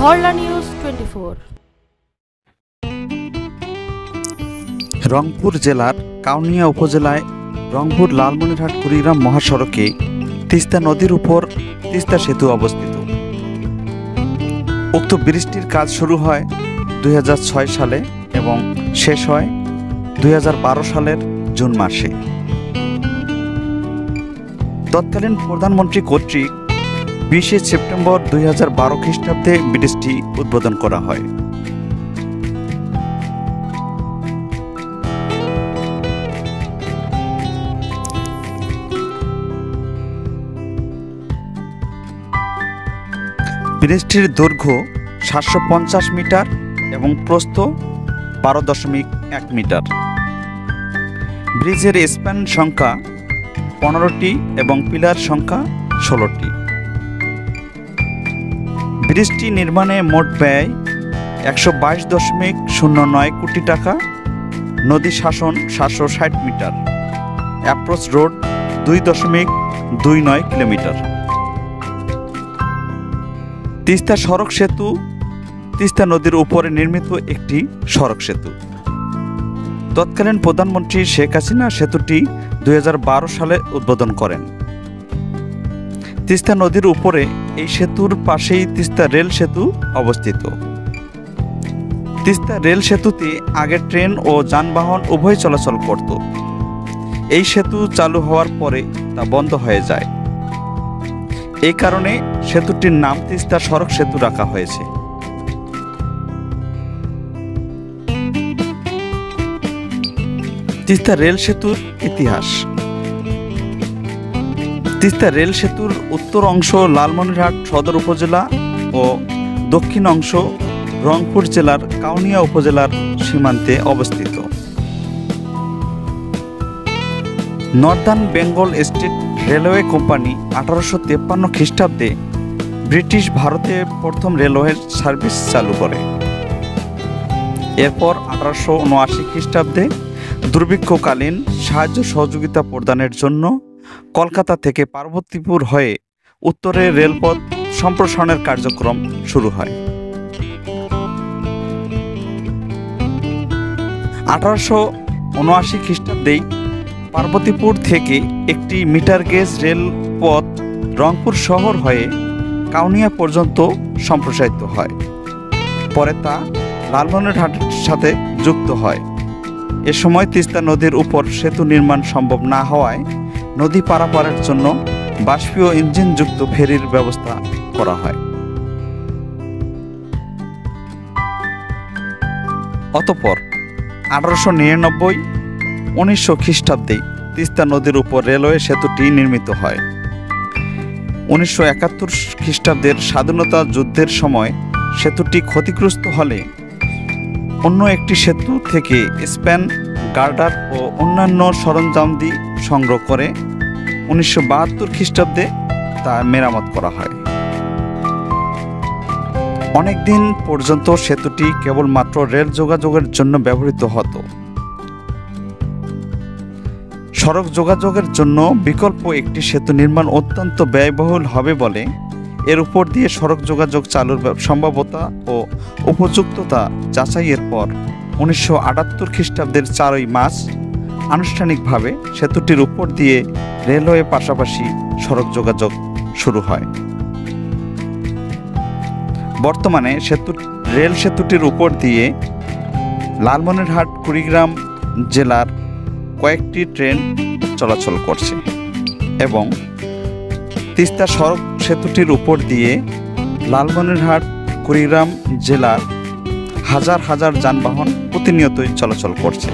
মহল্লা news 24। Rangpur জেলার কাউনিয়া উপজেলায় রংপুর লালমনিরহাট কুড়িগ্রাম মহাসড়কে তিস্তা নদীর উপর তিস্তা সেতু অবস্থিত। উক্ত ব্রিজটির কাজ শুরু হয় 2006 সালে এবং শেষ হয় 2012 সালের জুন মাসে। তৎকালীন প্রধানমন্ত্রী কর্তৃক 20 সেপ্টেম্বর 2012 খ্রিস্টাব্দে ব্রিজটি উদ্বোধন করা হয়। ব্রিজটির দৈর্ঘ্য 750 মিটার এবং প্রস্থ 12.1 মিটার। ব্রিজের স্প্যান সংখ্যা 15টি এবং পিলার সংখ্যা 16টি। ব্রিজটি নির্মাণে মোট ব্যয় 122.09 কোটি টাকা। নদী শাসন 760 metre. Approach road 2.29 kilometre. Teesta সড়ক সেতু তিস্তা নদীর উপরে নির্মিত একটি সড়ক সেতু। তৎকালীন প্রধানমন্ত্রী শেখ হাসিনা সেতুটি 2012 সালে উদ্বোধন করেন। তিস্তা নদীর উপরে এই সেতুর পাশেই তিস্তা রেল সেতু অবস্থিত। তিস্তা রেল সেতুতে আগে ট্রেন ও যানবাহন উভয় চলাচল করত। এই সেতু চালু হওয়ার পরে তা বন্ধ হয়ে যায়। এই কারণে সেতুটির নাম তিস্তা সড়ক সেতু রাখা হয়েছে। তিস্তা রেল সেতুর ইতিহাস। তিস্তা রেল সেতুর উত্তর অংশ লালমনিরহাট সদর উপজেলা ও দক্ষিণ অংশ রংপুর জেলার কাউনিয়া উপজেলার সীমান্তে অবস্থিত। Northern Bengal state railway company 1853 খ্রিস্টাব্দে ব্রিটিশ ভারতে প্রথম রেলওয়ে সার্ভিস চালু করে। এরপর 1879 খ্রিস্টাব্দে দুর্ভিক্ষকালীন সাহায্য সহযোগিতা প্রদানের জন্য কলকাতা থেকে পার্বতীপুর হয়ে উত্তরে রেলপথ সম্প্রসারণের কার্যক্রম শুরু হয়। 1879 খ্রিস্টাব্দেই পার্বতীপুর থেকে একটি মিটার গেজ রেলপথ রংপুর শহর হয়ে কাউনিয়া পর্যন্ত সম্প্রসারিত হয়। পরে তা লালমনিরহাটের সাথে যুক্ত হয়। এ সময় তিস্তা নদীর উপর সেতু নির্মাণ সম্ভব না হওয়ায় নদী পারাপারের জন্য বাষ্পীয় ইঞ্জিনযুক্ত ফেরির ব্যবস্থা করা হয়। অতঃপর 1899-1900 খ্রিস্টাব্দে তিস্তা নদীর উপর রেলওয়ে সেতুটি নির্মিত হয়। 1971 খ্রিস্টাব্দের স্বাধীনতা যুদ্ধের সময় সেতুটি ক্ষতিগ্রস্ত হলে অন্য একটি সেতু থেকে স্প্যান, গার্ডার ও অন্যান্য সরঞ্জামাদি সংগ্রহ করে 1972 খ্রিস্টাব্দে তা মেরামত করা হয়। অনেকদিন পর্যন্ত সেতুটি কেবলমাত্র রেল যোগাযোগের জন্য ব্যবহৃত হতো। সড়ক যোগাযোগের জন্য বিকল্প একটি সেতু নির্মাণ অত্যন্ত ব্যয়বহুল হবে বলে এর উপর দিয়ে সড়ক যোগাযোগ চালুর সম্ভাব্যতা ও উপযুক্ততা যাচাইয়ের পর 1978 খ্রিস্টাব্দের 4 মার্চ আনুষ্ঠানিকভাবে সেতুটির উপর দিয়ে রেলওয়ে পাশাপাশি সড়ক যোগাযোগ শুরু হয়। বর্তমানে রেল সেতুটির উপর দিয়ে লালমনিরহাট কুড়িগ্রাম জেলার কয়েকটি ট্রেন চলাচল করছে এবং তিস্তা সড়ক সেতুটির উপর দিয়ে লালমনিরহাট কুড়িগ্রাম জেলার হাজার হাজার যানবাহন প্রতিনিয়তই চলাচল করছে।